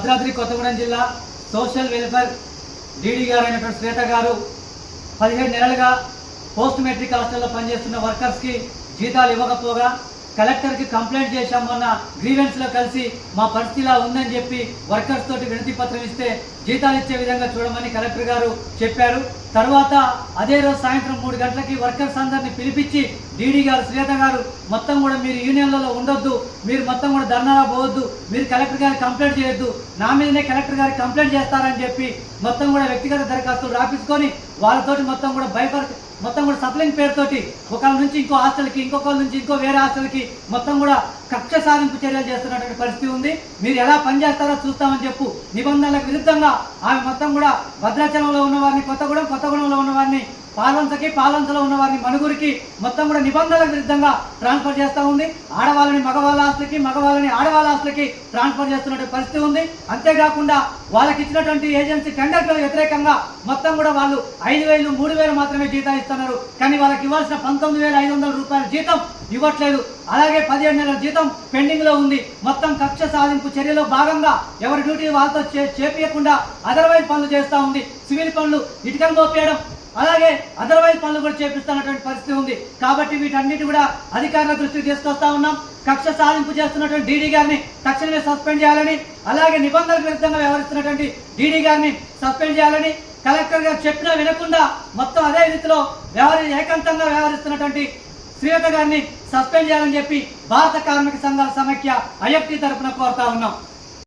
భద్రాద్రి కొత్తగూడెం జిల్లా social welfare DD గారు అయినటువంటి శ్వేత గారు 17 నెలలుగా పోస్ట్ మెట్రిక్ హాస్టల్లో పనిచేస్తున్న వర్కర్స్కి జీతాలు ఇవ్వకపోగా కలెక్టర్కి కంప్లైంట్ చేశాం. మొన్న గ్రీవెన్స్లో కలిసి మా పరిస్థితి ఇలా ఉందని చెప్పి వర్కర్స్ తోటి వినతి పత్రం ఇస్తే జీతాలు ఇచ్చే విధంగా చూడమని కలెక్టర్ గారు చెప్పారు. తర్వాత అదే రోజు సాయంత్రం 3 గంటలకి వర్కర్స్ అందరినీ పిలిపించి డీడీ గారు శ్వేత గారు మొత్తం కూడా మీరు యూనియన్లలో ఉండొద్దు, మీరు మొత్తం కూడా ధర్నాలో పోవద్దు, మీరు కలెక్టర్ గారికి కంప్లైంట్ చేయొద్దు, నా మీదనే కలెక్టర్ గారికి కంప్లైంట్ చేస్తారని చెప్పి మొత్తం కూడా వ్యక్తిగత దరఖాస్తులు రాపించుకొని వాళ్ళతోటి మొత్తం కూడా మొత్తం కూడా సప్లింగ్ పేరుతోటి ఒకళ్ళ నుంచి ఇంకో హాస్టల్కి, ఇంకొకళ్ళ నుంచి ఇంకో వేరే హాస్టల్కి మొత్తం కూడా కక్ష సాధింపు చర్యలు చేస్తున్నటువంటి పరిస్థితి ఉంది. మీరు ఎలా పనిచేస్తారో చూస్తామని చెప్పు నిబంధనలకు విరుద్ధంగా ఆమె మొత్తం కూడా భద్రాచలంలో ఉన్నవారిని కొత్తగూడెంలో ఉన్నవారిని పాల్వంచలో ఉన్న వారిని మనుగురికి మొత్తం కూడా నిబంధనలకు విరుద్ధంగా ట్రాన్స్ఫర్ చేస్తూ ఉంది. ఆడవాళ్ళని మగవాళ్ళ ఆస్తులకి, మగవాళ్ళని ఆడవాళ్ళ ఆస్తులకి ట్రాన్స్ఫర్ చేస్తున్నటువంటి పరిస్థితి ఉంది. అంతేకాకుండా వాళ్ళకి ఇచ్చినటువంటి ఏజెన్సీ టెండర్కి వ్యతిరేకంగా మొత్తం కూడా వాళ్ళు 5,000, 3,000 మాత్రమే జీతం ఇస్తున్నారు. కానీ వాళ్ళకి ఇవ్వాల్సిన 19,500 రూపాయల జీతం ఇవ్వట్లేదు. అలాగే 17 నెలల జీతం పెండింగ్ లో ఉంది. మొత్తం కక్ష సాధింపు చర్యలో భాగంగా ఎవరి డ్యూటీ వాళ్ళతో చేపియకుండా అదర్వైజ్ పనులు చేస్తూ ఉంది. సివిల్ పనులు, ఇటుకలు మోపేయడం, అలాగే అదర్వైజ్ పనులు కూడా చేపిస్తున్నటువంటి పరిస్థితి ఉంది. కాబట్టి వీటన్నిటి కూడా అధికారుల దృష్టికి తీసుకొస్తా ఉన్నాం. కక్ష సాధింపు చేస్తున్నటువంటి డీడీ గారిని తక్షణమే సస్పెండ్ చేయాలని, అలాగే నిబంధనలకు విరుద్ధంగా వ్యవహరిస్తున్నటువంటి డీడీ గారిని సస్పెండ్ చేయాలని, కలెక్టర్ గారు చెప్పినా వినకుండా మొత్తం అదే రీతిలో ఏకాంతంగా వ్యవహరిస్తున్నటువంటి శ్వేత గారిని సస్పెండ్ చేయాలని చెప్పి భారత కార్మిక సంఘాల సమైక్య ఐఎఫ్టీ తరఫున కోరుతా ఉన్నాం.